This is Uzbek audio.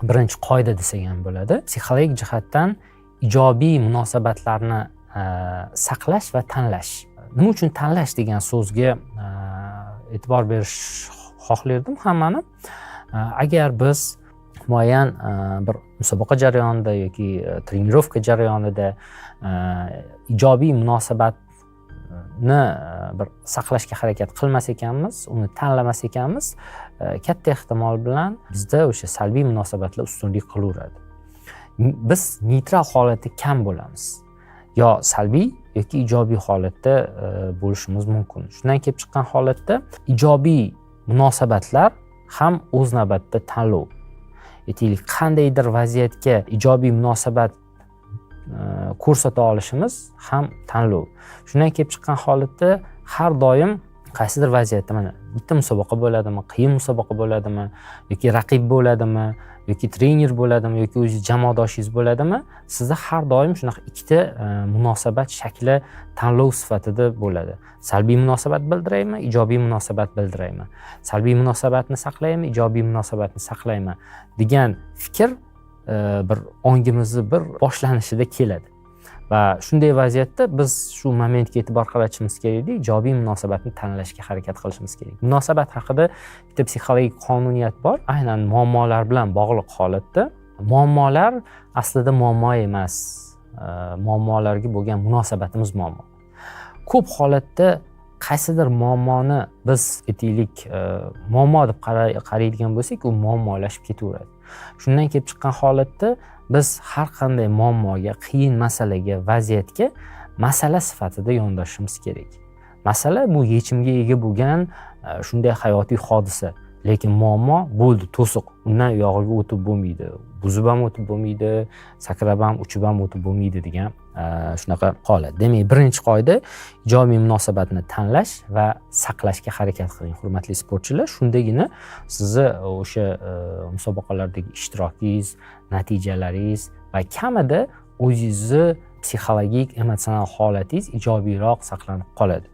birinchi qoida desak ham bo'ladi. Psixologik jihatdan ijobiy munosabatlarni saqlash va tanlash. Nima uchun tanlash degan so'zga e'tibor berish xohlardim hammani. Agar biz muayyan bir musobaqa jarayonida yoki trenirovka jarayonida ijobiy munosabatni bir saqlashga harakat qilmas ekanmiz, uni tanlamas ekanmiz, katta ehtimol bilan bizda o'sha salbiy munosabatlar ustunlik qilaveradi. Biz neytral holatda kam bo'lamiz. Yo salbiy yoki ijobiy holatda bo'lishimiz mumkin. Shundan kelib chiqqan holatda ijobiy munosabatlar ham o'z navbatida tanlov. Aytaylik, qandaydir vaziyatga ijobiy munosabat ko'rsata olishimiz ham tanlov. Shundan kelib chiqqan holatda har doim qaysidir vaziyatda, mana bitta musobaqa bo'ladimi, qiyin musobaqa bo'ladimi, yoki raqib bo'ladimi, yoki trener bo'ladimi, yoki o'zi jamoadoshingiz bo'ladimi, sizda har doim shunaqa ikkita munosabat shakli tanlov sifatida bo'ladi. Salbiy munosabat bildiraymi, ijobiy munosabat bildiraymi? Salbiy munosabatni saqlaymi, ijobiy munosabatni saqlaymi degan fikr bir ongimizni bir boshlanishida keladi. Va shunday vaziyatda biz shu momentga e'tibor qaratishimiz kerakki, ijobiy munosabatni tanlashga harakat qilishimiz kerak. Munosabat haqida bitta psixologik qonuniyat bor, aynan muammolar bilan bog'liq holatda. Muammolar aslida muammo emas. Muammolarga bo'lgan munosabatimiz muammo. Ko'p holatda qaysidir muammoni biz aytaylik muammo deb qaraydigan bo'lsak, u muammolashib ketaveradi. Shundan kelib chiqqan holatda biz har qanday muammoga, qiyin masalaga, vaziyatga masala sifatida yondashishimiz kerak. Masala bu yechimga ega bo'lgan shunday hayotiy hodisa. Lekin muammo bo'ldi, to'siq. Undan uyog'iga o'tib bo'lmaydi. Buzib ham o'tib bo'lmaydi, sakrab ham, uchib ham o'tib bo'lmaydi degan shunaqa holat. Demak, birinchi qoida ijobiy munosabatni tanlash va saqlashga harakat qiling, hurmatli sportchilar. Shundagina sizni o'sha musobaqalardagi ishtirokingiz, natijalaringiz va kamida o'zingizni psixologik, emotsional holatingiz ijobiyroq saqlanib qoladi.